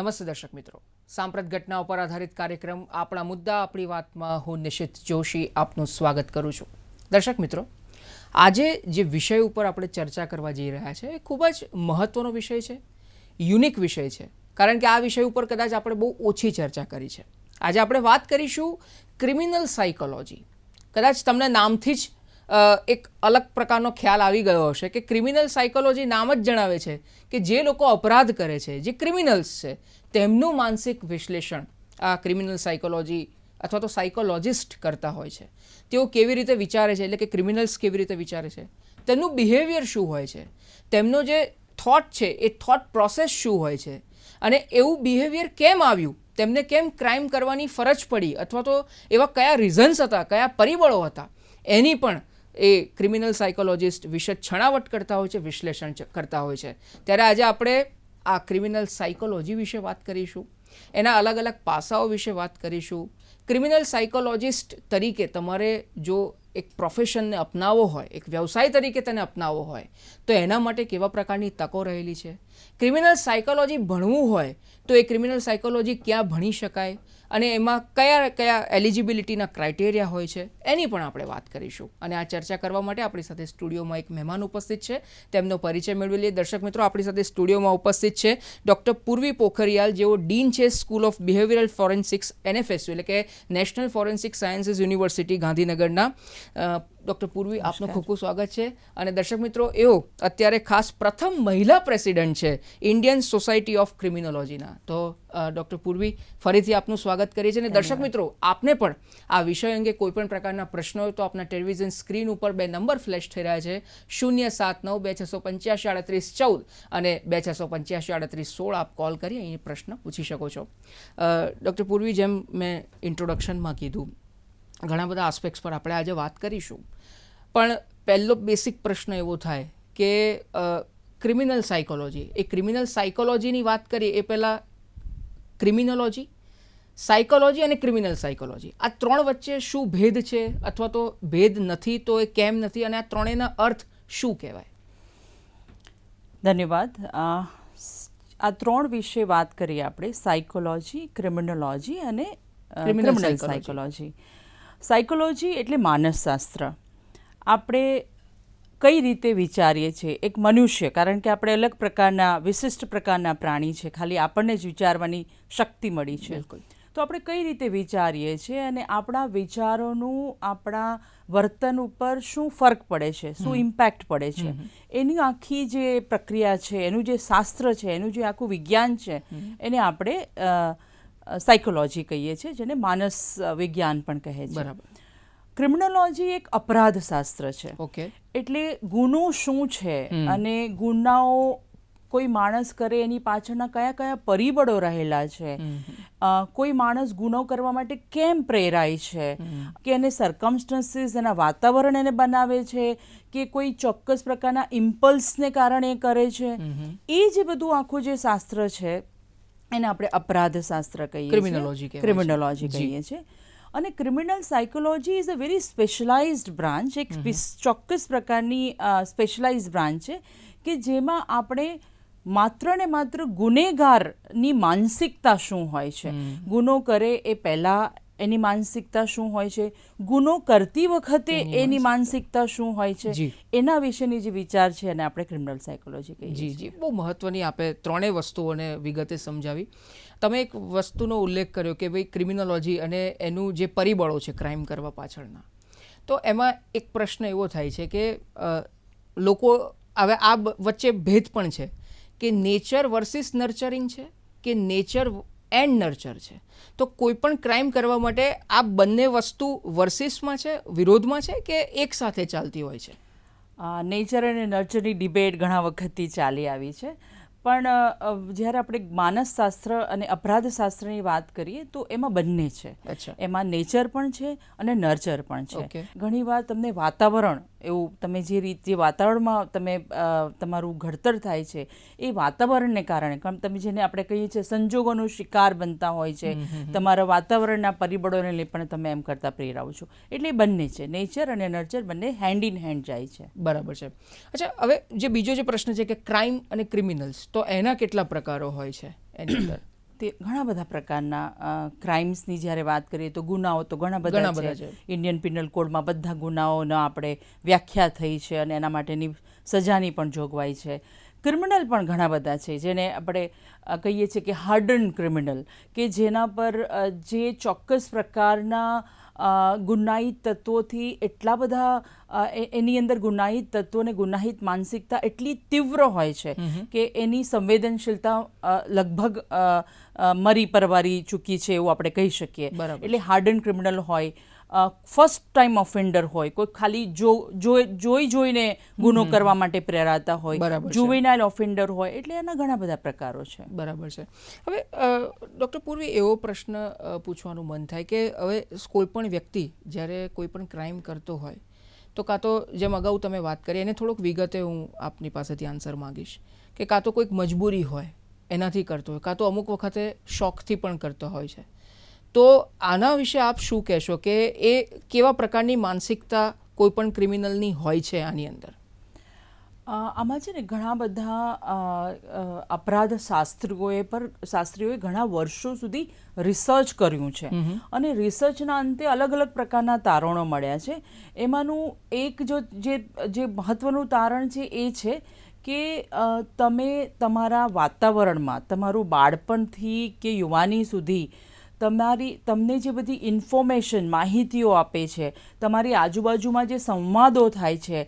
નમસ્તે દર્શક મિત્રો, સાંપ્રત ઘટનાઓ પર આધારિત કાર્યક્રમ આપણા મુદ્દા આપણી વાતમાં હું નિશિત જોશી આપનું સ્વાગત કરું છું. દર્શક મિત્રો, આજે જે વિષય ઉપર આપણે ચર્ચા કરવા જઈ રહ્યા છે એ ખૂબ જ મહત્ત્વનો વિષય છે, યુનિક વિષય છે, કારણ કે આ વિષય ઉપર કદાચ આપણે બહુ ઓછી ચર્ચા કરી છે. આજે આપણે વાત કરીશું ક્રિમિનલ સાયકોલોજી. કદાચ તમને નામથી જ એક અલગ પ્રકારનો ખ્યાલ આવી ગયો હશે કે ક્રિમિનલ સાયકોલોજી નામ જ જણાવે છે કે જે લોકો અપરાધ કરે છે, જે ક્રિમિનલ્સ છે, તેમનું માનસિક વિશ્લેષણ આ ક્રિમિનલ સાયકોલોજી અથવા તો સાયકોલોજિસ્ટ કરતા હોય છે. તેઓ કેવી રીતે વિચારે છે, એટલે કે ક્રિમિનલ્સ કેવી રીતે વિચારે છે, તેમનું બિહેવિયર શું હોય છે, તેમનો જે થોટ છે એ થોટ પ્રોસેસ શું હોય છે, અને એવું બિહેવિયર કેમ આવ્યું, તેમને કેમ ક્રાઇમ કરવાની ફરજ પડી, અથવા તો એવા કયા રીઝન્સ હતા, કયા પરિબળો હતા, એની પણ એ ક્રિમિનલ સાયકોલોજિસ્ટ વિશે છણાવટ કરતા હોય છે, વિશ્લેષણ કરતા હોય છે. ત્યારે આજે આપણે આ ક્રિમિનલ સાયકોલોજી વિશે વાત કરીશું, એના અલગ અલગ પાસાઓ વિશે વાત કરીશું. ક્રિમિનલ સાયકોલોજિસ્ટ તરીકે તમારે જો એક પ્રોફેશનને અપનાવવો હોય, એક વ્યવસાય તરીકે તેને અપનાવવો હોય, તો એના માટે કેવા પ્રકારની તકો રહેલી છે. ક્રિમિનલ સાયકોલોજી ભણવું હોય તો એ ક્રિમિનલ સાયકોલોજી ક્યાં ભણી શકાય અને એમાં કયા કયા એલિજિબિલિટીના ક્રાઇટેરિયા હોય છે, એની પણ આપણે વાત કરીશું. અને આ ચર્ચા કરવા માટે આપણી સાથે સ્ટુડિયોમાં એક મહેમાન ઉપસ્થિત છે, તેમનો પરિચય મેળવી લઈએ. દર્શક મિત્રો, આપણી સાથે સ્ટુડિયોમાં ઉપસ્થિત છે ડૉક્ટર પૂર્વી પોખરિયાલ, જેઓ ડીન છે school of behavioural forensics NFSU, એટલે કે નેશનલ ફોરેન્સિક સાયન્સીસ યુનિવર્સિટી ગાંધીનગરના. ડૉક્ટર પૂર્વી, આપનું ખૂબ ખૂબ સ્વાગત છે. અને દર્શક મિત્રો, એઓ અત્યારે ખાસ પ્રથમ મહિલા પ્રેસિડેન્ટ છે ઇન્ડિયન સોસાયટી ઓફ ક્રિમિનોલોજીના. તો ડૉક્ટર પૂર્વી, ફરીથી આપનું સ્વાગત કરીએ છીએ. અને દર્શક મિત્રો, આપને પણ આ વિષય અંગે કોઈપણ પ્રકારના પ્રશ્નો હોય તો આપના ટેલિવિઝન સ્ક્રીન ઉપર 2 નંબર ફ્લેશ થઈ રહ્યા છે, 079-285-3814 અને 285-3816. આપ કોલ કરી અહીં પ્રશ્ન પૂછી શકો છો. ડૉક્ટર પૂર્વી, જેમ મેં ઇન્ટ્રોડક્શનમાં કીધું, ઘણા બધા આસ્પેક્ટ્સ પર આપણે આજે વાત કરીશું, પણ પહેલો બેસિક પ્રશ્ન એવો થાય કે ક્રિમિનલ સાયકોલોજી, એ ક્રિમિનલ સાયકોલોજીની વાત કરીએ એ પહેલાં ક્રિમિનોલોજી, સાયકોલોજી અને ક્રિમિનલ સાયકોલોજી, આ ત્રણ વચ્ચે શું ભેદ છે, અથવા તો ભેદ નથી તો એ કેમ નથી, અને આ ત્રણેયના અર્થ શું કહેવાય? ધન્યવાદ. આ ત્રણ વિશે વાત કરીએ આપણે: સાયકોલોજી, ક્રિમિનોલોજી અને ક્રિમિનલ સાયકોલોજી. સાયકોલોજી એટલે માનસશાસ્ત્ર. આપણે કઈ રીતે વિચારીએ છીએ એક મનુષ્ય, કારણ કે આપણે અલગ પ્રકારના વિશિષ્ટ પ્રકારના પ્રાણી છે, ખાલી આપણને જ વિચારવાની શક્તિ મળી છે. તો આપણે કઈ રીતે વિચારીએ છીએ અને આપણા વિચારોનું આપણા વર્તન ઉપર શું ફરક પડે છે, શું ઇમ્પેક્ટ પડે છે, એની આખી જે પ્રક્રિયા છે, એનું જે શાસ્ત્ર છે, એનું જે આખું વિજ્ઞાન છે, એને આપણે સાયકોલોજી કહીએ છીએ, જેને માનસ વિજ્ઞાન પણ કહે છે. બરાબર. ક્રિમિનોલોજી એક અપરાધ શાસ્ત્ર છે. ઓકે. એટલે ગુનો શું છે અને ગુનાઓ કોઈ માણસ કરે એની પાછળના કયા કયા પરિબળો રહેલા છે, કોઈ માણસ ગુનો કરવા માટે કેમ પ્રેરાય છે, કે એને સર્કમસ્ટન્સીસ, એના વાતાવરણ એને બનાવે છે, કે કોઈ ચોક્કસ પ્રકારના ઇમ્પલ્સને કારણે કરે છે, એ જે બધું આખું જે શાસ્ત્ર છે એને આપણે અપરાધ શાસ્ત્ર કહીએ, ક્રિમિનોલોજી કહીએ છીએ. અને criminal psychology is a very specialized branch, એક ચોક્કસ પ્રકારની સ્પેશિયલાઇઝ બ્રાન્ચ છે કે જેમાં આપણે માત્ર ને માત્ર ગુનેગારની માનસિકતા શું હોય છે, ગુનો કરે એ પહેલાં એની માનસિકતા શું હોય છે, ગુનો કરતી વખતે એની માનસિકતા શું હોય છે, એના વિશેની જે વિચાર છે અને આપણે ક્રિમિનલ સાયકોલોજી કહીએ છીએ. જી, બહુ મહત્ત્વની આપે ત્રણેય વસ્તુઓને વિગતે સમજાવી. તમે એક વસ્તુનો ઉલ્લેખ કર્યો કે ભાઈ ક્રિમિનોલોજી અને એનું જે પરિબળો છે ક્રાઇમ કરવા પાછળના, તો એમાં એક પ્રશ્ન એવો થાય છે કે લોકો હવે આ વચ્ચે ભેદ પણ છે કે નેચર વર્સિસ નર્ચરિંગ છે, કે નેચર એન્ડ નર્ચર છે. તો કોઈ પણ ક્રાઇમ કરવા માટે આ બંને વસ્તુ વર્સિસમાં છે, વિરોધમાં છે, કે એક સાથે ચાલતી હોય છે? નેચર અને નર્ચરની ડિબેટ ઘણા વખતથી ચાલી આવી છે, પણ જ્યારે આપણે માનસશાસ્ત્ર અને અપરાધશાસ્ત્રની વાત કરીએ તો એમાં બંને છે. એમાં નેચર પણ છે અને નર્ચર પણ છે. ઘણીવાર તમને વાતાવરણ, એવું તમે જે રીતે વાતાવરણમાં તમે તમારું ઘડતર થાય છે એ વાતાવરણને કારણે, કારણ તમે જેને આપણે કહીએ છીએ સંજોગોનો શિકાર બનતા હોય છે, તમારા વાતાવરણના પરિબળોને લઈ પણ તમે એમ કરતાં પ્રેરાવો છો. એટલે બંને છે, નેચર અને નર્ચર બંને હેન્ડ ઇન હેન્ડ જાય છે. બરાબર છે. અચ્છા, હવે જે બીજો જે પ્રશ્ન છે કે ક્રાઇમ અને ક્રિમિનલ્સ, તો એના કેટલા પ્રકારો હોય છે એની અંદર? તે ઘણા બધા પ્રકારના ક્રાઇમ્સની જ્યારે વાત કરીએ તો ગુનાઓ તો ઘણા બધા છે. ઇન્ડિયન પિનલ કોડમાં બધા ગુનાઓનો આપણે વ્યાખ્યા થઈ છે અને એના માટેની સજાની પણ જોગવાઈ છે. ક્રિમિનલ પણ ઘણા બધા છે જેને આપણે કહીએ છીએ કે હાર્ડન ક્રિમિનલ, કે જેના પર જે ચોક્કસ પ્રકારના ગુનાહિત તત્વોથી એટલા બધા એની અંદર ગુનાહિત તત્વો અને ગુનાહિત માનસિકતા એટલી તીવ્ર હોય છે કે એની સંવેદનશીલતા લગભગ મરી પરવારી ચૂકી છે એવું આપણે કહી શકીએ. એટલે હાર્ડન ક્રિમિનલ હોય, ફર્સ્ટ ટાઈમ ઓફેન્ડર હોય, કોઈ ખાલી જોઈને ગુનો કરવા માટે પ્રેરાતા હોય, જુવેનાઇલ ઓફેન્ડર હોય, એટલે એના ઘણા બધા પ્રકારો છે. બરાબર છે. હવે ડૉક્ટર પૂર્વી એવો પ્રશ્ન પૂછવાનું મન થાય કે હવે કોઈ પણ વ્યક્તિ જ્યારે કોઈ પણ ક્રાઇમ કરતો હોય તો કાં તો જેમ અગાઉ તમે વાત કરી એને થોડુંક વિગતે હું આપની પાસેથી આન્સર માંગીશ કે કાં તો કોઈક મજબૂરી હોય એનાથી કરતો હોય, કાં તો અમુક વખતે શોખથી પણ કરતો હોય છે. તો આના વિશે આપ શું કહેશો કે એ કેવા પ્રકારની માનસિકતા કોઈ પણ ક્રિમિનલની હોય છે આની અંદર? આમાં છે ને ઘણા બધા અપરાધ શાસ્ત્રીઓએ ઘણા વર્ષો સુધી રિસર્ચ કર્યું છે અને રિસર્ચના અંતે અલગ અલગ પ્રકારના તારણો મળ્યા છે. એમાંનું એક જે મહત્વનું તારણ છે એ છે કે તમે તમારા વાતાવરણમાં તમારું બાળપણથી કે યુવાની સુધી તમને જે બધી ઇન્ફોર્મેશન માહિતીઓ આપે છે, તમારી આજુબાજુમાં જે સંવાદો થાય છે,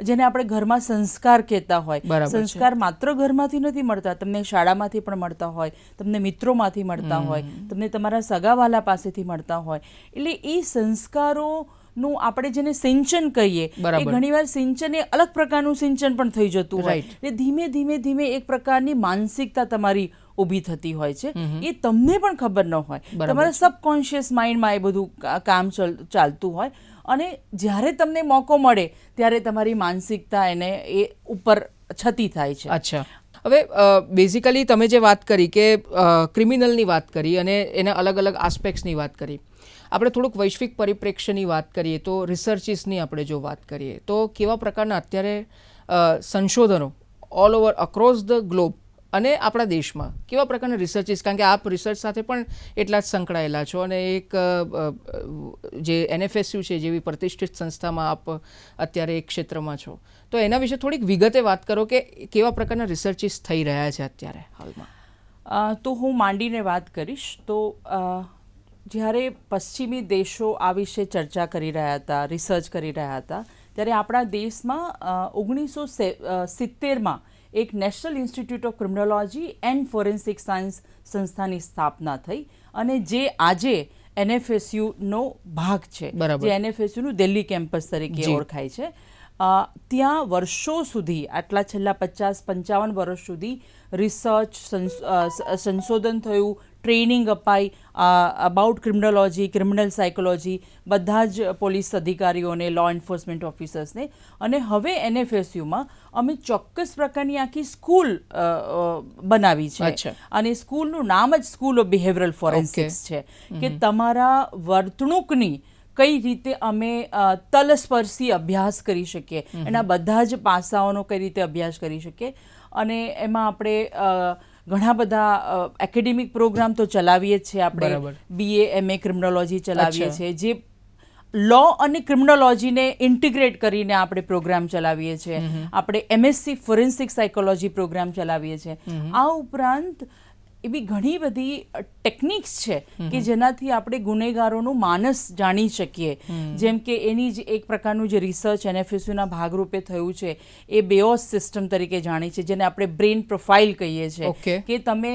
જેને આપણે ઘરમાં સંસ્કાર કહેતા હોય, સંસ્કાર માત્ર ઘરમાંથી નથી મળતા, તમને શાળામાંથી પણ મળતા હોય, તમને મિત્રોમાંથી મળતા હોય, તમને તમારા સગાવાલા પાસેથી મળતા હોય. એટલે એ સંસ્કારોનું આપણે જેને સિંચન કહીએ એ ઘણીવાર સિંચન એ અલગ પ્રકારનું સિંચન પણ થઈ જતું હોય. એટલે ધીમે ધીમે એક પ્રકારની માનસિકતા તમારી ઊભી થતી હોય છે. એ તમને પણ ખબર ન હોય, તમારા સબકોન્શિયસ માઇન્ડમાં એ બધું કામ ચાલતું હોય અને જ્યારે તમને મોકો મળે ત્યારે તમારી માનસિકતા એને એ ઉપર છતી થાય છે. અચ્છા, હવે બેઝિકલી તમે જે વાત કરી કે ક્રિમિનલની વાત કરી અને એના અલગ અલગ આસ્પેક્ટ્સની વાત કરી, આપણે થોડુંક વૈશ્વિક પરિપ્રેક્ષ્યની વાત કરીએ તો રિસર્ચિસની આપણે જો વાત કરીએ તો કેવા પ્રકારના અત્યારે સંશોધનો all over across the globe અને આપણા દેશમાં કેવા પ્રકારના રિસર્ચિસ, કારણ કે આપ રિસર્ચ સાથે પણ એટલા જ સંકળાયેલા છો અને એક જે NFSU છે જેવી પ્રતિષ્ઠિત સંસ્થામાં આપ અત્યારે એક ક્ષેત્રમાં છો, તો એના વિશે થોડીક વિગતે વાત કરો કે કેવા પ્રકારના રિસર્ચિસ થઈ રહ્યા છે અત્યારે હાલમાં. તો હું માંડીને વાત કરીશ તો જ્યારે પશ્ચિમી દેશો આ વિશે ચર્ચા કરી રહ્યા હતા, રિસર્ચ કરી રહ્યા હતા, ત્યારે આપણા દેશમાં 1970માં એક National Institute of Criminology and forensic Science સંસ્થાની સ્થાપના થઈ અને જે આજે NFSUનો ભાગ છે, જે NFSUનું દિલ્હી કેમ્પસ તરીકે ઓળખાય છે. ત્યાં વર્ષો સુધી, આટલા છેલ્લા 50-55 વર્ષ સુધી રિસર્ચ, સંશોધન થયું, ટ્રેનિંગ અપાઈ અબાઉટ ક્રિમિનોલોજી, ક્રિમિનલ સાયકોલોજી બધા જ પોલીસ અધિકારીઓને, લો એન્ફોર્સમેન્ટ ઓફિસર્સને. અને હવે NFSUમાં અમે ચોક્કસ પ્રકારની આખી સ્કૂલ બનાવી છે અને સ્કૂલનું નામ જ સ્કૂલ ઓફ બિહેવિયરલ ફોરેન્સિક્સ છે કે તમારા વર્તણૂકની કઈ રીતે અમે તલસ્પર્શી અભ્યાસ કરી શકીએ, એના બધા જ પાસાઓનો કઈ રીતે અભ્યાસ કરી શકીએ. અને એમાં આપણે ઘણા બધા એકેડેમિક પ્રોગ્રામ તો ચલાવીએ જ છીએ. આપણે BA MA ક્રિમિનોલોજી ચલાવીએ છીએ, જે લો અને ક્રિમિનોલોજીને ઇન્ટિગ્રેટ કરીને આપણે પ્રોગ્રામ ચલાવીએ છીએ. આપણે MSc ફોરેન્સિક સાયકોલોજી પ્રોગ્રામ ચલાવીએ છીએ. આ ઉપરાંત એવી ઘણી બધી ટેકનિક્સ છે કે જેનાથી આપણે ગુનેગારોનું માનસ જાણી શકીએ. જેમ કે એની જ એક પ્રકારનું જે રિસર્ચ NFSUના ભાગરૂપે થયું છે એ બેઓસ સિસ્ટમ તરીકે જાણી છે, જેને આપણે બ્રેઇન પ્રોફાઇલ કહીએ છીએ. કે તમે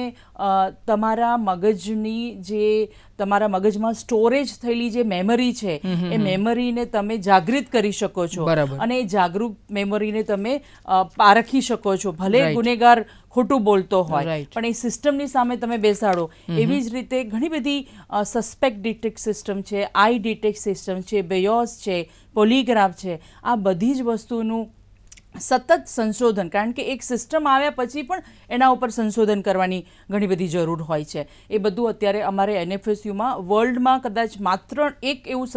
તમારા મગજમાં સ્ટોરેજ થયેલી જે મેમરી છે એ મેમરીને તમે જાગૃત કરી શકો છો અને એ જાગૃત મેમરીને તમે પારખી શકો છો. ભલે ગુનેગાર ખોટું બોલતો હોય પણ એ સિસ્ટમની સામે તમે બેસાડો. એવી જ રીતે ઘણી બધી સસ્પેક્ટ ડિટેક્ટ સિસ્ટમ છે, આઈ ડિટેક્ટ સિસ્ટમ છે, બેયોસ છે, પોલીગ્રાફ છે. આ બધી જ વસ્તુનું સતત સંશોધન, કારણ કે એક સિસ્ટમ આવ્યા પછી પણ એના ઉપર સંશોધન કરવાની ઘણી બધી જરૂર હોય છે. એ બધું અત્યારે અમારે NFSUમાં વર્લ્ડમાં કદાચ માત્ર એક એવું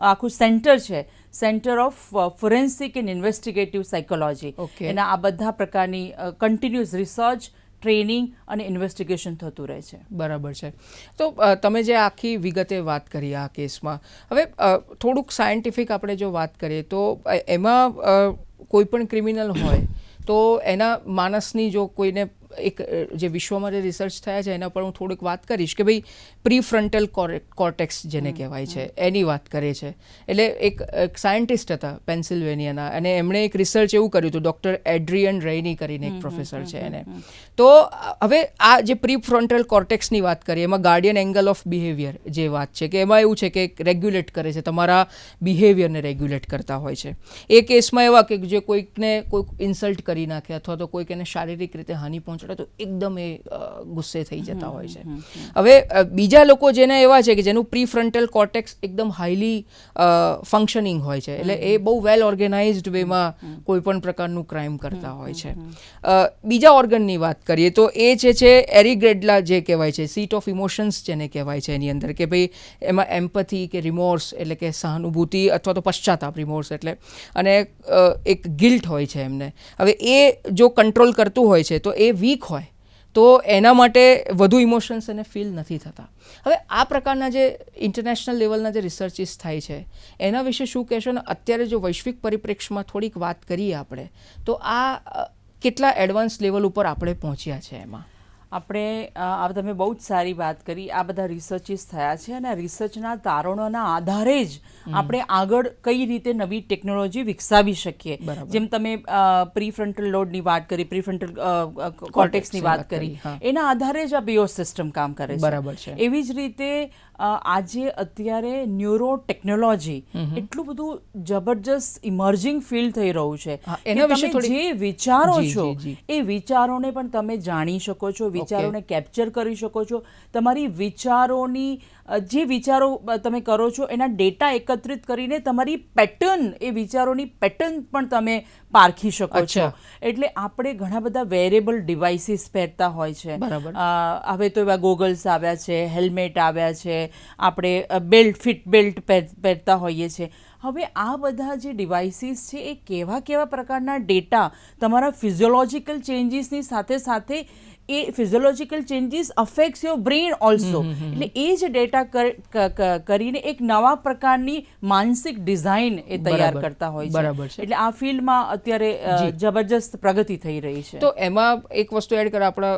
આખું સેન્ટર છે, centre of forensic and investigative psychology. એના આ બધા પ્રકારની કન્ટિન્યુઅસ રિસર્ચ, ટ્રેનિંગ અને ઇન્વેસ્ટિગેશન થતું રહે છે. બરાબર છે. તો તમે જે આખી વિગતે વાત કરી આ કેસમાં, હવે થોડુંક સાયન્ટિફિક આપણે જો વાત કરીએ તો એમાં કોઈ પણ ક્રિમિનલ હોય તો એના માણસની જો કોઈને એક જે વિશ્વમાં જે રિસર્ચ થયા છે એના પર હું થોડીક વાત કરીશ કે ભાઈ પ્રીફ્રન્ટલ કોર્ટેક્સ જેને કહેવાય છે એની વાત કરે છે. એટલે એક સાયન્ટિસ્ટ હતા પેન્સિલ્વેનિયાના, અને એમણે એક રિસર્ચ એવું કર્યું હતું, ડૉક્ટર એડ્રિયન રેઇની કરીને એક પ્રોફેસર છે એને. તો હવે આ જે પ્રીફ્રન્ટલ કોર્ટેક્સની વાત કરીએ એમાં ગાર્ડિયન એંગલ ઓફ બિહેવિયર જે વાત છે કે એમાં એવું છે કે રેગ્યુલેટ કરે છે, તમારા બિહેવિયરને રેગ્યુલેટ કરતા હોય છે. એ કેસમાં એવા કે જે કોઈકને કોઈક ઇન્સલ્ટ કરી નાખે અથવા તો કોઈક એને શારીરિક રીતે હાનિ પહોંચાડે તો એકદમ એ ગુસ્સે થઈ જતા હોય છે. હવે બીજા લોકો જેને એવા છે કે જેનું પ્રીફ્રન્ટલ કોર્ટેક્સ એકદમ હાઈલી ફંક્શનિંગ હોય છે, એટલે એ બહુ વેલ ઓર્ગેનાઇઝડ વેમાં કોઈ પણ પ્રકારનું ક્રાઇમ કરતા હોય છે. બીજા ઓર્ગનની વાત કરીએ તો એ છે એરિગ્રેડલા જે કહેવાય છે, સીટ ઓફ ઇમોશન્સ જેને કહેવાય છે એની અંદર, કે ભાઈ એમાં એમ્પથી કે રિમોર્સ એટલે કે સહાનુભૂતિ અથવા તો પશ્ચાતાપ, રિમોર્સ એટલે, અને એક ગિલ્ટ હોય છે એમને. હવે એ જો કંટ્રોલ કરતું હોય છે તો એ વીક હોય તો એના માટે વધુ ઇમોશન્સ એને ફીલ નથી થતા. હવે આ પ્રકારના જે ઇન્ટરનેશનલ લેવલના જે રિસર્ચિસ થાય છે એના વિશે શું કહેશો? ને અત્યારે જો વૈશ્વિક પરિપ્રેક્ષમાં થોડીક વાત કરીએ આપણે તો આ કેટલા એડવાન્સ લેવલ ઉપર આપણે પહોંચ્યા છે એમાં? આપણે તમે બહુ જ સારી વાત કરી. આ બધા રિસર્ચિસ થયા છે અને રિસર્ચના તારણોના આધારે જ આપણે આગળ કઈ રીતે નવી ટેકનોલોજી વિકસાવી શકીએ. જેમ તમે પ્રીફ્રન્ટલ લોબની વાત કરી, પ્રીફ્રન્ટલ કોર્ટેક્સની વાત કરી, એના આધારે જ આ BIOS સિસ્ટમ કામ કરે છે. બરાબર છે. એવી જ રીતે આજે અત્યારે ન્યુરો ટેકનોલોજી એટલું બધું જબરજસ્ત ઇમર્જિંગ ફીલ્ડ થઈ રહ્યું છે. એના વિશે તમે જે વિચારો છો એ વિચારોને પણ તમે જાણી શકો છો, વિચારોને કેપ્ચર કરી શકો છો. તમારી વિચારોની જે વિચારો તમે કરો છો એના ડેટા એકત્રિત કરીને તમારી પેટર્ન, એ વિચારોની પેટર્ન પણ તમે પારખી શકો છો. એટલે આપણે ઘણા બધા વેરેબલ ડિવાઇસીસ પહેરતા હોય છે. હવે તો એવા ગોગલ્સ આવ્યા છે, હેલ્મેટ આવ્યા છે, આપણે ફિટ બેલ્ટ પહેરતા હોઈએ છીએ. હવે આ બધા જે ડિવાઇસીસ છે એ કેવા કેવા પ્રકારના ડેટા તમારા ફિઝિયોલોજિકલ ચેન્જીસની સાથે સાથે એ physiological changes affects your brain also. એટલે એ જ ડેટા કરીને એક નવા પ્રકારની માનસિક ડિઝાઇન એ તૈયાર કરતા હોય છે. બરાબર છે. એટલે આ ફિલ્ડમાં અત્યારે જબરજસ્ત પ્રગતિ થઈ રહી છે. તો એમાં એક વસ્તુ એડ કરે, આપણા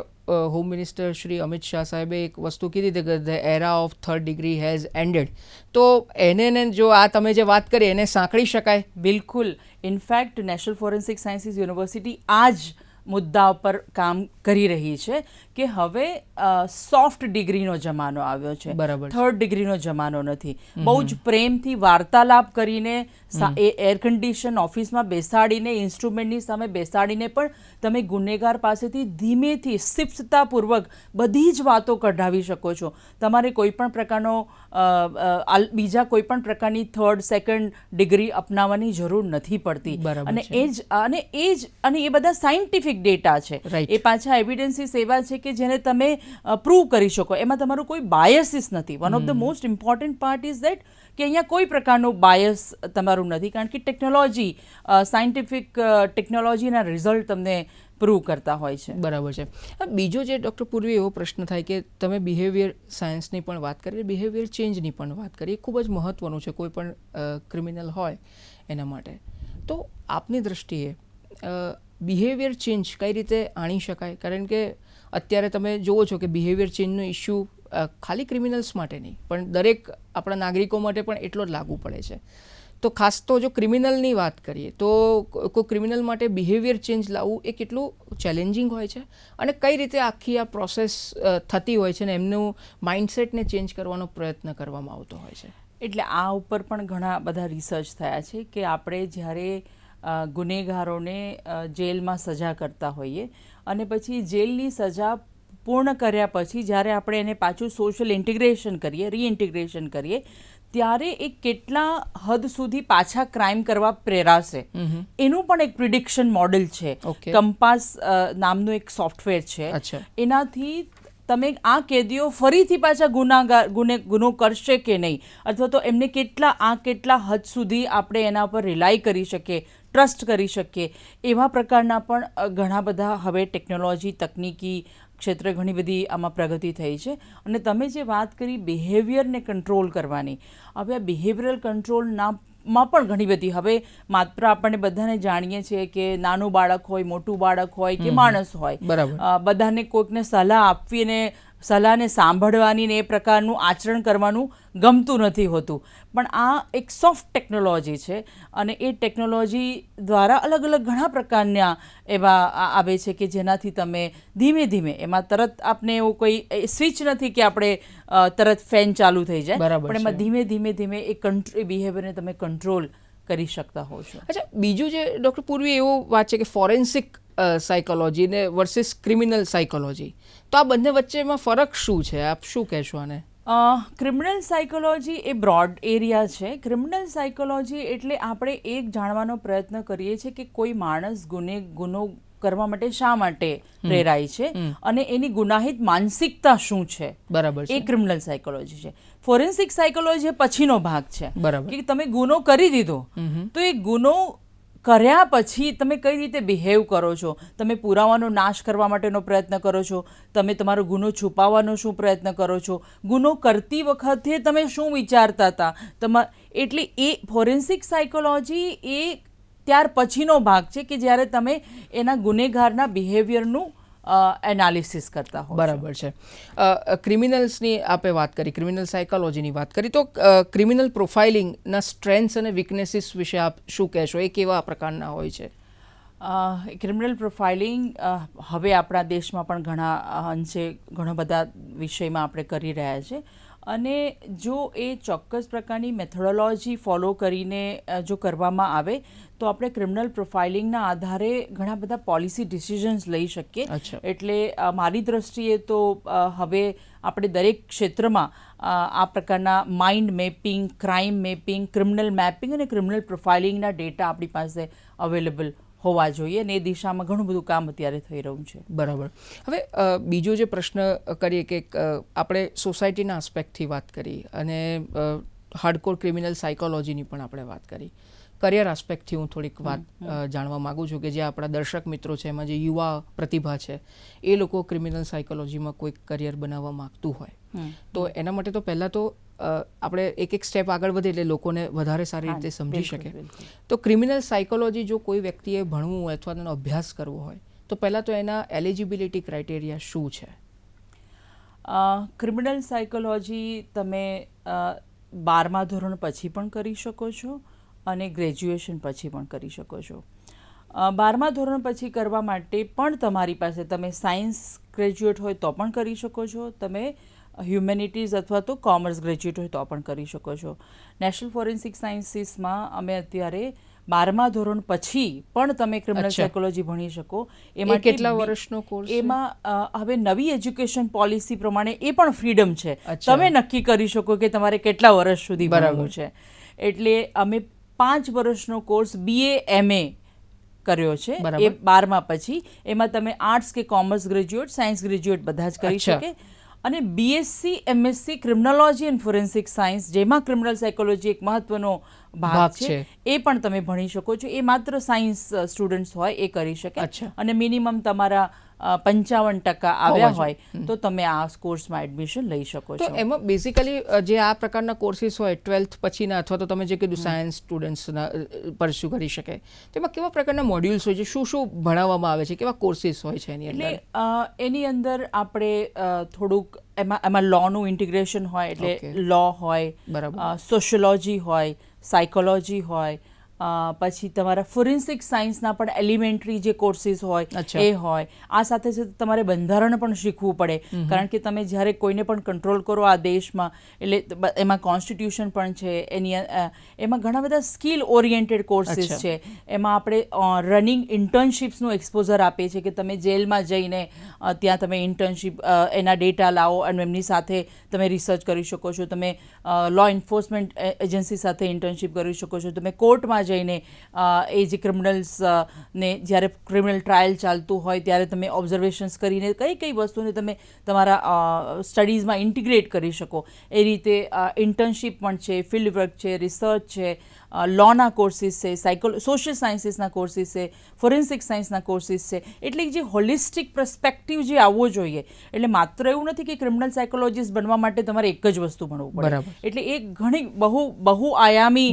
હોમ મિનિસ્ટર શ્રી અમિત શાહ સાહેબે એક વસ્તુ કીધી હતી કે the era of third degree has ended. તો એને જો આ તમે જે વાત કરી એને સાંકળી શકાય? બિલકુલ. In fact national forensic sciences university આ જ મુદ્દા પર કામ કરી રહી છે કે હવે સોફ્ટ ડિગ્રીનો જમાનો આવ્યો છે. બરાબર. થર્ડ ડિગ્રીનો જમાનો નથી. બહુ જ પ્રેમથી વાર્તાલાપ કરીને, એર કન્ડિશન ઓફિસમાં બેસાડીને, ઇન્સ્ટ્રુમેન્ટની સામે બેસાડીને પણ તમે ગુનેગાર પાસેથી ધીમેથી શિસ્તતાપૂર્વક બધી જ વાતો કઢાવી શકો છો. તમારે કોઈ પણ પ્રકારનો બીજા કોઈ પણ પ્રકારની થર્ડ, સેકન્ડ ડિગ્રી અપનાવવાની જરૂર નથી પડતી. અને એ બધા સાયન્ટિફિક ડેટા છે. એ પાછા એવિડન્સીસ એવા છે કે જેને તમે પ્રૂવ કરી શકો. એમાં તમારું કોઈ બાયસીસ નથી. One of the most important part is that કે અહીંયા કોઈ પ્રકારનું બાયસ તમારું નથી, કારણ કે ટેકનોલોજી, સાયન્ટિફિક ટેકનોલોજીના રિઝલ્ટ તમને પ્રૂવ કરતા હોય છે. બરાબર છે. બીજો જે ડૉક્ટર પૂર્વી એવો પ્રશ્ન થાય કે તમે બિહેવિયર સાયન્સની પણ વાત કરી, બિહેવિયર ચેન્જની પણ વાત કરી, ખૂબ જ મહત્ત્વનું છે કોઈ પણ ક્રિમિનલ હોય એના માટે. તો આપની દૃષ્ટિએ બિહેવિયર ચેન્જ કઈ રીતે આણી શકાય? કારણ કે અત્યારે તમે જુઓ છો કે બિહેવિયર ચેન્જનો ઇસ્યુ ખાલી ક્રિમિનલ્સ માટે નહીં પણ દરેક આપણા નાગરિકો માટે પણ એટલો જ લાગુ પડે છે. તો ખાસ તો જો ક્રિમિનલની વાત કરીએ તો કોઈ ક્રિમિનલ માટે બિહેવિયર ચેન્જ લાવવું એ કેટલું ચેલેન્જિંગ હોય છે અને કઈ રીતે આખી આ પ્રોસેસ થતી હોય છે ને એમનું માઇન્ડસેટને ચેન્જ કરવાનો પ્રયત્ન કરવામાં આવતો હોય છે? એટલે આ ઉપર પણ ઘણા બધા રિસર્ચ થયા છે કે આપણે જ્યારે ગુનેગારોને જેલમાં સજા કરતા હોઈએ અને પછી જેલની સજા પૂર્ણ કર્યા પછી જ્યારે આપણે એને પાછું સોશિયલ ઇન્ટિગ્રેશન કરીએ, રીઇન્ટિગ્રેશન કરીએ, ત્યારે એ કેટલા હદ સુધી પાછા ક્રાઇમ કરવા પ્રેરાશે એનું પણ એક પ્રિડિક્શન મોડેલ છે. કંપાસ નામનું એક સોફ્ટવેર છે. એનાથી તમે આ કેદીઓ ફરીથી પાછા ગુનો કરશે કે નહીં, અથવા તો એમને કેટલા હદ સુધી આપણે એના પર રિલાય કરી શકીએ, ટ્રસ્ટ કરી શકીએ એવા પ્રકારના પણ ઘણા બધા હવે ટેકનોલોજી તકનીકી ક્ષેત્રે ઘણી બધી આમાં પ્રગતિ થઈ છે. અને તમે જે વાત કરી બિહેવિયરને કંટ્રોલ કરવાની, હવે આ બિહેવિયરલ કંટ્રોલના માં પણ ઘણી બધી હવે માત્ર આપણને બધાને જાણીએ છીએ કે નાનું બાળક હોય, મોટું બાળક હોય કે માણસ હોય, બધાને કોઈકને સલાહ આપવી અને સલાહને સાંભળવાની ને એ પ્રકારનું આચરણ કરવાનું ગમતું નથી હોતું. પણ આ એક સોફ્ટ ટેકનોલોજી છે અને એ ટેકનોલોજી દ્વારા અલગ અલગ ઘણા પ્રકારના એવા આવે છે કે જેનાથી તમે ધીમે ધીમે, એમાં તરત આપને એવું કોઈ સ્વિચ નથી કે આપણે તરત ફેન ચાલુ થઈ જાય, પણ એમાં ધીમે ધીમે ધીમે એ બિહેવિયરને તમે કંટ્રોલ કરી શકતા હો છો. અચ્છા, બીજું જે ડૉક્ટર પૂર્વી એવું વાત છે કે ફોરેન્સિક સાયકોલોજી ને વર્સિસ ક્રિમિનલ સાયકોલોજી, તો આ બંને વચ્ચેમાં ફરક શું છે? આપ શું કહેશો આને? ક્રિમિનલ સાયકોલોજી એ બ્રોડ એરિયા છે. ક્રિમિનલ સાયકોલોજી એટલે આપણે એક જાણવાનો પ્રયત્ન કરીએ છીએ કે કોઈ માણસ ગુનો કરવા માટે શા માટે પ્રેરાય છે અને એની ગુનાહિત માનસિકતા શું છે. બરાબર, એ ક્રિમિનલ સાયકોલોજી છે. ફોરેન્સિક સાયકોલોજી પછીનો ભાગ છે. બરાબર, કે તમે ગુનો કરી દીધો તો એ ગુનો કર્યા પછી તમે કઈ રીતે બિહેવ કરો છો, તમે પુરાવાનો નાશ કરવા માટેનો પ્રયત્ન કરો છો, તમે તમારો ગુનો છુપાવવાનો શું પ્રયત્ન કરો છો, ગુનો કરતી વખતે તમે શું વિચારતા હતા, એટલે એ ફોરેન્સિક સાયકોલોજી એ ત્યાર પછીનો ભાગ છે કે જ્યારે તમે એના ગુનેગારના બિહેવિયરનું એનાલિસિસ કરતા હો. બરાબર છે. ક્રિમિનલ્સની આપે વાત કરી, ક્રિમિનલ સાયકોલોજીની વાત કરી, તો ક્રિમિનલ પ્રોફાઇલિંગના સ્ટ્રેન્થ્સ અને વીકનેસીસ વિશે આપ શું કહેશો? એ કેવા પ્રકારના હોય છે? ક્રિમિનલ પ્રોફાઇલિંગ હવે આપણા દેશમાં પણ ઘણા અંશે ઘણા બધા વિષયમાં આપણે કરી રહ્યા છે. અને જો એ ચોક્કસ પ્રકારની મેથોડોલોજી ફોલો કરીને જો કરવામાં આવે તો આપણે ક્રિમિનલ પ્રોફાઇલિંગના આધારે ઘણા બધા પોલિસી ડિસિઝન્સ લઈ શકીએ. એટલે મારી દ્રષ્ટિએ તો હવે આપણે દરેક ક્ષેત્રમાં આ પ્રકારના mind mapping, crime mapping, criminal mapping અને ક્રિમિનલ પ્રોફાઇલિંગના ડેટા આપણી પાસે અવેલેબલ હોવા જોઈએ અને એ દિશામાં ઘણું બધું કામ અત્યારે થઈ રહ્યું છે. બરાબર. હવે બીજો જે પ્રશ્ન કરીએ કે આપણે સોસાયટીના આસ્પેક્ટથી વાત કરી અને હાર્ડકોર ક્રિમિનલ સાયકોલોજીની પણ આપણે વાત કરી. કરિયર આસ્પેક્ટથી હું થોડીક વાત જાણવા માગું છું કે જે આપણા દર્શક મિત્રો છે, એમાં જે યુવા પ્રતિભા છે, એ લોકો ક્રિમિનલ સાયકોલોજીમાં કોઈક કરિયર બનાવવા માગતું હોય તો એના માટે તો પહેલાં તો આપણે એક સ્ટેપ આગળ વધે એટલે લોકોને વધારે સારી રીતે સમજી શકે. તો ક્રિમિનલ સાયકોલોજી જો કોઈ વ્યક્તિએ ભણવું હોય અથવા તેનો અભ્યાસ કરવો હોય તો પહેલાં તો એના એલિજિબિલિટી ક્રાઇટેરિયા શું છે? ક્રિમિનલ સાયકોલોજી તમે 12મા ધોરણ પછી પણ કરી શકો છો અને ગ્રેજ્યુએશન પછી પણ કરી શકો છો. 12મા ધોરણ પછી કરવા માટે પણ તમારી પાસે, તમે સાયન્સ ગ્રેજ્યુએટ હોય તો પણ કરી શકો છો, તમે હ્યુમેનિટીઝ અથવા તો કોમર્સ ગ્રેજ્યુએટ હોય તો પણ કરી શકો છો. નેશનલ ફોરેન્સિક સાયન્સીસમાં અમે અત્યારે 12મા ધોરણ પછી પણ તમે ક્રિમિનલ સાયકોલોજી ભણી શકો. એમાં કેટલા વર્ષનો કોર્સ? એમાં હવે નવી એજ્યુકેશન પોલિસી પ્રમાણે એ પણ ફ્રીડમ છે, તમે નક્કી કરી શકો કે તમારે કેટલા વર્ષ સુધી ભણવું છે. એટલે અમે 5 વર્ષનો કોર્સ BA MA કર્યો છે એ 12મા પછી. એમાં તમે આર્ટ્સ કે કોમર્સ ગ્રેજ્યુએટ, સાયન્સ ગ્રેજ્યુએટ બધા જ કરી શકે. અને BSc MSc criminology and forensic science, જેમાં ક્રિમિનલ સાયકોલોજી એક મહત્વનો ભાગ છે, એ પણ તમે ભણી શકો છો. એ માત્ર સાયન્સ સ્ટુડન્ટ્સ હોય એ કરી શકે અને મિનિમમ તમારા 55% આવ્યા હોય તો તમે આ કોર્સમાં એડમિશન લઈ શકો છો. તો એમાં બેઝિકલી જે આ પ્રકારના કોર્સિસ હોય 12th પછીના અથવા તો તમે જે કીધું સાયન્સ સ્ટુડન્ટ્સના પરસ્યુ કરી શકે, તો એમાં કેવા પ્રકારના મોડ્યુલ્સ હોય છે, શું શું ભણાવવામાં આવે છે, કેવા કોર્સિસ હોય છે એની અંદર? એટલે એની અંદર આપણે થોડુંક એમાં લોનું ઇન્ટિગ્રેશન હોય, એટલે લો હોય, સોશિયોલોજી હોય, સાયકોલોજી હોય, પછી તમારા ફોરેન્સિક સાયન્સના પણ એલિમેન્ટરી જે કોર્સિસ હોય એ હોય. આ સાથે સાથે તમારે બંધારણ પણ શીખવું પડે, કારણ કે તમે જ્યારે કોઈને પણ કંટ્રોલ કરો આ દેશમાં, એટલે એમાં કોન્સ્ટિટ્યુશન પણ છે, એમાં ઘણા બધા સ્કિલ ઓરિએન્ટેડ કોર્સિસ છે. એમાં આપણે રનિંગ ઇન્ટર્નશિપ્સનું એક્સપોઝર આપીએ છીએ કે તમે જેલમાં જઈને ત્યાં તમે ઇન્ટર્નશિપ એના ડેટા લાવો અને એમની સાથે તમે રિસર્ચ કરી શકો છો. તમે લો એન્ફોર્સમેન્ટ એજન્સી સાથે ઇન્ટર્નશિપ કરી શકો છો. તમે કોર્ટમાં જઈને એ જે ક્રિમિનલ્સને જ્યારે ક્રિમિનલ ટ્રાયલ ચાલતું હોય ત્યારે તમે ઓબ્ઝર્વેશન્સ કરીને કઈ કઈ વસ્તુને તમે તમારા સ્ટડીઝમાં ઇન્ટિગ્રેટ કરી શકો. એ રીતે ઇન્ટર્નશિપ પણ છે, ફિલ્ડ વર્ક છે, રિસર્ચ છે, લોના કોર્સિસ છે, સોશિયલ સાયન્સીસના કોર્સિસ છે, ફોરેન્સિક સાયન્સના કોર્સિસ છે. એટલે જે હોલિસ્ટિક પર્સપેક્ટિવ જે આવવો જોઈએ, એટલે માત્ર એવું નથી કે ક્રિમિનલ સાયકોલોજીસ્ટ બનવા માટે તમારે એક જ વસ્તુ ભણવું પડે. બરાબર. એટલે એ ઘણી બહુઆયામી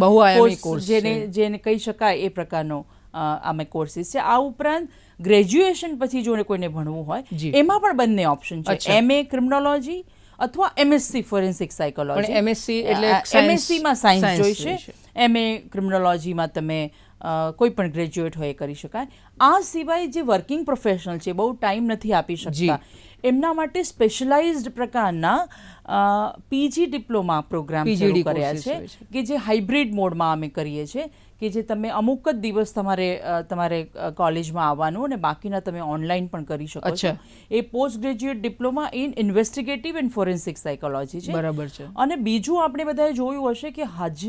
કોર્સ જેને કહી શકાય એ પ્રકારનો આમે કોર્સિસ છે. આ ઉપરાંત ગ્રેજ્યુએશન પછી જો કોઈને ભણવું હોય એમાં પણ બંને ઓપ્શન છે, MA ક્રિમિનોલોજી અથવા MSc ફોરેન્સિક સાયકોલોજી. પણ MSc એટલે MScમાં સાયન્સ જોઈશે, MA ક્રિમિનોલોજીમાં તમે કોઈ પણ ગ્રેજ્યુએટ હોય એ કરી શકાય. આ સિવાય જે વર્કિંગ પ્રોફેશનલ છે, બહુ ટાઈમ નથી આપી શકતા, એમના માટે સ્પેશિયલાઇઝ્ડ પ્રકારના PG ડિપ્લોમા પ્રોગ્રામ શરૂ કર્યા છે કે જે હાઇબ્રિડ મોડમાં અમે કરીએ છીએ, કે જે તમે અમુક જ દિવસ તમારે કોલેજમાં આવવાનું અને બાકીના તમે ઓનલાઈન પણ કરી શકો છો. એ post graduate diploma in investigative and forensic psychology છે. બરાબર છે. અને બીજું આપણે બધાએ જોયું હશે કે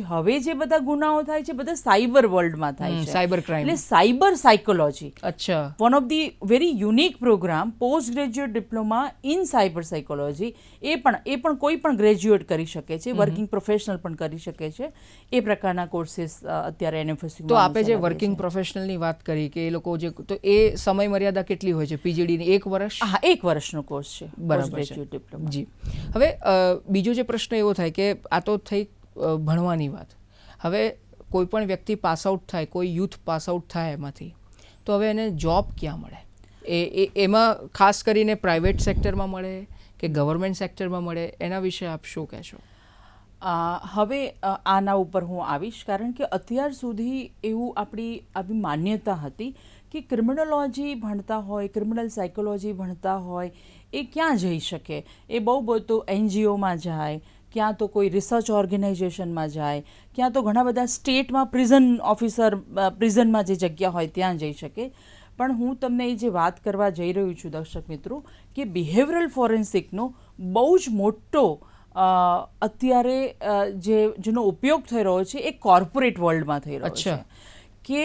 હવે જે બધા ગુનાઓ થાય છે બધા સાયબર વર્લ્ડમાં થાય છે, સાયબર ક્રાઇમ, એટલે સાયબર સાયકોલોજી. અચ્છા. One of the very unique program post graduate diploma in cyber psychology. એ પણ કોઈ પણ ગ્રેજ્યુએટ કરી શકે છે, વર્કિંગ પ્રોફેશનલ પણ કરી શકે છે. એ પ્રકારના કોર્સિસ અત્યારે NFSU. તો આપે જે વર્કિંગ પ્રોફેશનલની વાત કરી કે એ લોકો જે, તો એ સમય મર્યાદા કેટલી હોય છે PGD ની? 1 વર્ષ? હા, 1 વર્ષનો કોર્સ છે. બરાબર છે. જી. હવે બીજો જે પ્રશ્ન એવો થાય કે આ તો થઈ ભણવાની વાત. હવે કોઈ પણ વ્યક્તિ પાસ આઉટ થાય, કોઈ યુથ પાસ આઉટ થાય એમાંથી, તો હવે એને જોબ ક્યાં મળે? એમાં ખાસ કરીને પ્રાઇવેટ સેક્ટરમાં મળે કે ગવર્મેન્ટ સેક્ટરમાં મળે? એના વિશે આપ શું કહેશો? હવે આના ઉપર હું આવીશ, કારણ કે અત્યાર સુધી એવું આપણી માન્યતા હતી કે ક્રિમિનોલોજી ભણતા હોય, ક્રિમિનલ સાયકોલોજી ભણતા હોય એ ક્યાં જઈ શકે? એ બહુ બધું NGOમાં જાય, ક્યાં તો કોઈ રિસર્ચ ઓર્ગેનાઇઝેશનમાં જાય, ક્યાં તો ઘણા બધા સ્ટેટમાં પ્રિઝનમાં જે જગ્યા હોય ત્યાં જઈ શકે. પણ હું તમને એ જે વાત કરવા જઈ રહ્યું છું દર્શક મિત્રો, કે બિહેવિયરલ ફોરેન્સિકનો બહુ જ મોટો અત્યારે જેનો ઉપયોગ થઈ રહ્યો છે એ કોર્પોરેટ વર્લ્ડમાં થઈ રહ્યો છે. કે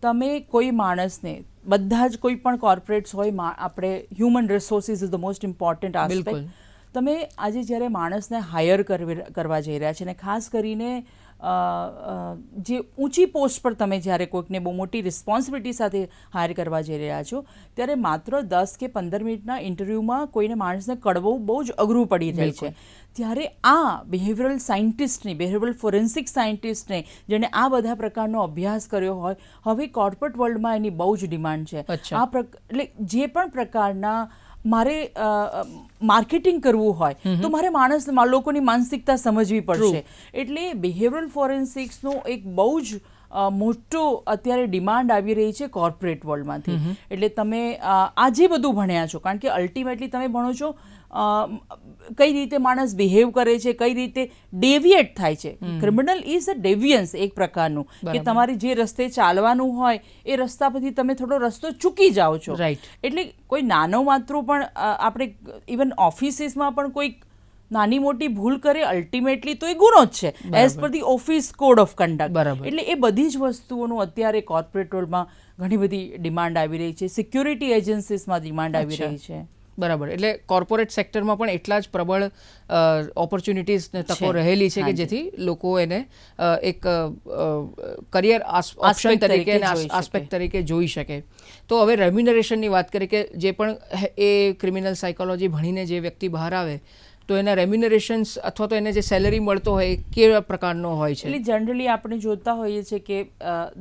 તમે કોઈ માણસને, બધા જ કોઈ પણ કોર્પોરેટ્સ હોય, આપણે human resources is the most important aspect. તમે આજે જ્યારે માણસને હાયર કરવા જઈ રહ્યા છે, અને ખાસ કરીને જે ઊંચી પોસ્ટ પર તમે જ્યારે કોઈકને બહુ મોટી રિસ્પોન્સિબિલિટી સાથે હાયર કરવા જઈ રહ્યા છો, ત્યારે માત્ર 10 કે 15 મિનિટના ઇન્ટરવ્યૂમાં કોઈને માણસને કળવું બહુ જ અઘરું પડી જાય છે. ત્યારે આ બિહેવિયરલ સાયન્ટિસ્ટને, બિહેવિયરલ ફોરેન્સિક સાયન્ટિસ્ટને, જેણે આ બધા પ્રકારનો અભ્યાસ કર્યો હોય, હવે કોર્પોરેટ વર્લ્ડમાં એની બહુ જ ડિમાન્ડ છે. એટલે જે પણ પ્રકારના મારે માર્કેટિંગ કરવું હોય તો મારે લોકોની માનસિકતા સમજવી પડશે. એટલે બિહેવિયરલ ફોરેન્સિક્સનો એક બહુ જ મોટો અત્યારે ડિમાન્ડ આવી રહી છે કોર્પોરેટ વર્લ્ડમાંથી. એટલે તમે આ જે બધું ભણ્યા છો, કારણ કે અલ્ટિમેટલી તમે ભણો છો કઈ રીતે માણસ બિહેવ કરે છે, કઈ રીતે ડેવિએટ થાય છે. ક્રિમિનલ ઇઝ અ ડેવિયન્સ એક પ્રકારનું, કે તમારે જે રસ્તે ચાલવાનું હોય એ રસ્તા પરથી તમે થોડો રસ્તો ચૂકી જાઓ છો. એટલે કોઈ નાનો માત્ર પણ આપણે ઇવન ઓફિસીસમાં પણ કોઈ નાની મોટી ભૂલ કરે, અલ્ટિમેટલી તો એ ગુનો જ છે, as per the office code of conduct. એટલે એ બધી જ વસ્તુઓનું અત્યારે કોર્પોરેટ વર્લ્ડમાં ઘણી બધી ડિમાન્ડ આવી રહી છે, સિક્યોરિટી એજન્સીસમાં ડિમાન્ડ આવી રહી છે. બરાબર. એટલે કોર્પોરેટ સેક્ટરમાં પણ એટલા જ પ્રબળ ઓપોર્ચ્યુનિટીઝ ને તકો રહેલી છે કે જેથી લોકો એને એક કરિયર ઓપ્શન તરીકે અને આસ્પેક્ટ તરીકે જોઈ શકે. તો હવે રેમ્યુનરેશનની વાત કરીએ કે જે પણ એ ક્રિમિનલ સાયકોલોજી ભણીને જે વ્યક્તિ બહાર આવે, તો એના રેમ્યુનરેશન્સ અથવા તો એને જે સેલરી મળતો હોય એ કેવા પ્રકારનો હોય છે? એટલે જનરલી આપણે જોતા હોઈએ છીએ કે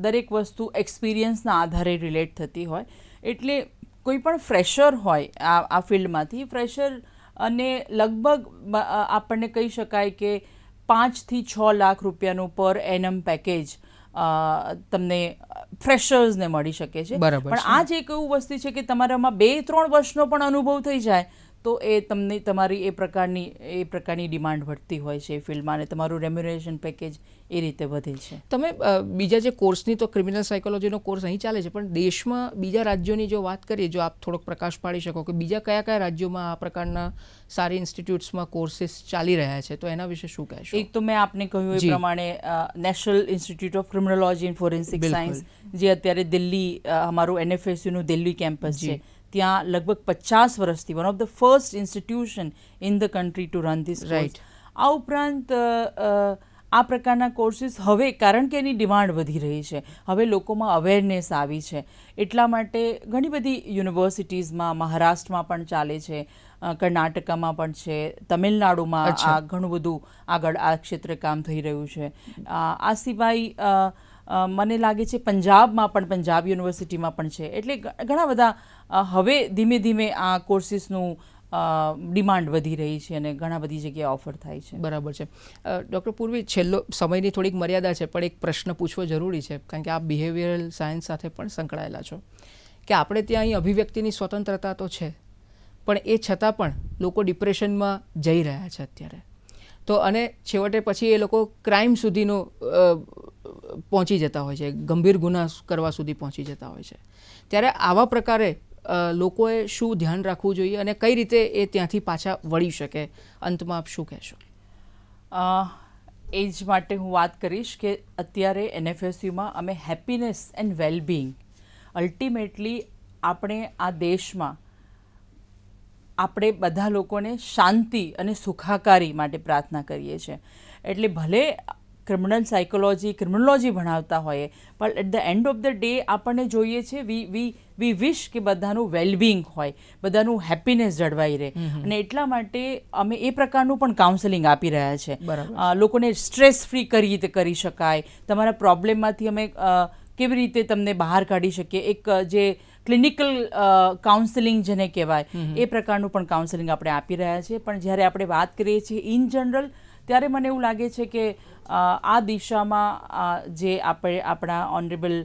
દરેક વસ્તુ એક્સપિરિયન્સના આધારે રિલેટ થતી હોય. એટલે કોઈ પણ ફ્રેશર હોય આ ફિલ્ડમાંથી, ફ્રેશર અને લગભગ આપણને કહી શકાય કે 5 થી 6 લાખ રૂપિયાનું પર એનમ પેકેજ તમને ફ્રેશર્સને મળી શકે છે. પણ આ જ એક એવું વસ્તુ છે કે તમારામાં 2-3 વર્ષનો પણ અનુભવ થઈ જાય તો એ તમને તમારી એ પ્રકારની ડિમાન્ડ વધતી હોય છે એ ફિલ્ડમાં, અને તમારું રેમ્યુનરેશન પેકેજ એ રીતે વધે છે. તમે બીજા જે કોર્સની, તો ક્રિમિનલ સાયકોલોજીનો કોર્સ અહીં ચાલે છે, પણ દેશમાં બીજા રાજ્યોની જો વાત કરીએ, જો આપ થોડોક પ્રકાશ પાડી શકો કે બીજા કયા કયા રાજ્યોમાં આ પ્રકારના સારી ઇન્સ્ટિટ્યૂટ્સમાં કોર્સિસ ચાલી રહ્યા છે, તો એના વિશે શું કહેશો? એક તો મેં આપને કહ્યું એ પ્રમાણે National Institute of Criminology and forensic Science, જે અત્યારે દિલ્હી, અમારું NFSUનું દિલ્હી કેમ્પસ છે, ત્યાં લગભગ 50 વર્ષથી one of the first institution in the country two run this course. આ ઉપરાંત આ પ્રકારના કોર્સિસ હવે, કારણ કે એની ડિમાન્ડ વધી રહી છે, હવે લોકોમાં અવેરનેસ આવી છે, એટલા માટે ઘણી બધી યુનિવર્સિટીઝમાં, મહારાષ્ટ્રમાં પણ ચાલે છે, કર્ણાટકામાં પણ છે, તમિલનાડુમાં આ ઘણું બધું આગળ આ ક્ષેત્રે કામ થઈ રહ્યું છે. આ સિવાય મને લાગે છે પંજાબમાં પણ, પંજાબ યુનિવર્સિટીમાં પણ છે. એટલે ઘણા બધા હવે ધીમે ધીમે આ કોર્સિસનું ડિમાન્ડ વધી રહી છે અને ઘણા બધી જગ્યાએ ઓફર થાય છે. બરાબર છે. ડૉક્ટર પૂર્વી, છેલ્લો સમયની થોડીક મર્યાદા છે, પણ એક પ્રશ્ન પૂછવો જરૂરી છે, કારણ કે આપ બિહેવિયરલ સાયન્સ સાથે પણ સંકળાયેલા છો, કે આપણે ત્યાં અહીં અભિવ્યક્તિની સ્વતંત્રતા તો છે, પણ એ છતાં પણ લોકો ડિપ્રેશનમાં જઈ રહ્યા છે અત્યારે. તો અને છેવટે પછી એ લોકો ક્રાઇમ સુધીનો પહોંચી જતા હોય છે, ગંભીર ગુના કરવા સુધી પહોંચી જતા હોય છે. ત્યારે આવા પ્રકારે લોકોએ શું ધ્યાન રાખવું જોઈએ અને કઈ રીતે એ ત્યાંથી પાછા વળી શકે? અંતમાં આપ શું કહેશો? એ જ માટે હું વાત કરીશ કે અત્યારે NFSUમાં અમે હેપીનેસ એન્ડ વેલબિંગ, અલ્ટિમેટલી આપણે આ દેશમાં આપણે બધા લોકોને શાંતિ અને સુખાકારી માટે પ્રાર્થના કરીએ છીએ. એટલે ભલે ક્રિમિનોલોજી ભણાવતા હોઈએ, પણ at the end of the day આપણને જોઈએ છે વી વિશ કે બધાનું વેલબિંગ હોય, બધાનું હેપીનેસ જળવાઈ રહે. અને એટલા માટે અમે એ પ્રકારનું પણ કાઉન્સેલિંગ આપી રહ્યા છે. લોકોને સ્ટ્રેસ ફ્રી કઈ રીતે કરી શકાય, તમારા પ્રોબ્લેમમાંથી અમે કેવી રીતે તમને બહાર કાઢી શકીએ, એક જે ક્લિનિકલ કાઉન્સેલિંગ જેને કહેવાય, એ પ્રકારનું પણ કાઉન્સેલિંગ આપણે આપી રહ્યા છીએ. પણ જ્યારે આપણે વાત કરીએ છીએ ઇન જનરલ, ત્યારે મને એવું લાગે છે કે આ દિશામાં જે આપણે આપણા ઓનરેબલ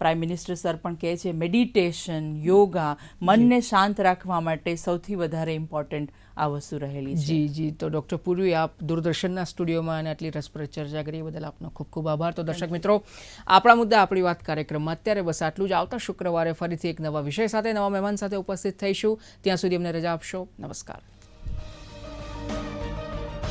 પ્રાઇમ મિનિસ્ટર સર પણ કહે છે, મેડિટેશન, યોગા, મનને શાંત રાખવા માટે સૌથી વધારે ઇમ્પોર્ટન્ટ આ વસ્તુ રહેલી છે. જી. તો ડૉક્ટર પૂર્વી, આપ દૂરદર્શનના સ્ટુડિયોમાં અને આટલી રસપ્રદ ચર્ચા કરી બદલ આપનો ખૂબ ખૂબ આભાર. તો દર્શક મિત્રો, આપણા મુદ્દા આપણી વાત કાર્યક્રમમાં અત્યારે બસ આટલું જ. આવતા શુક્રવારે ફરીથી એક નવા વિષય સાથે, નવા મહેમાન સાથે ઉપસ્થિત થઈશું. ત્યાં સુધી અમને રજા આપશો. નમસ્કાર.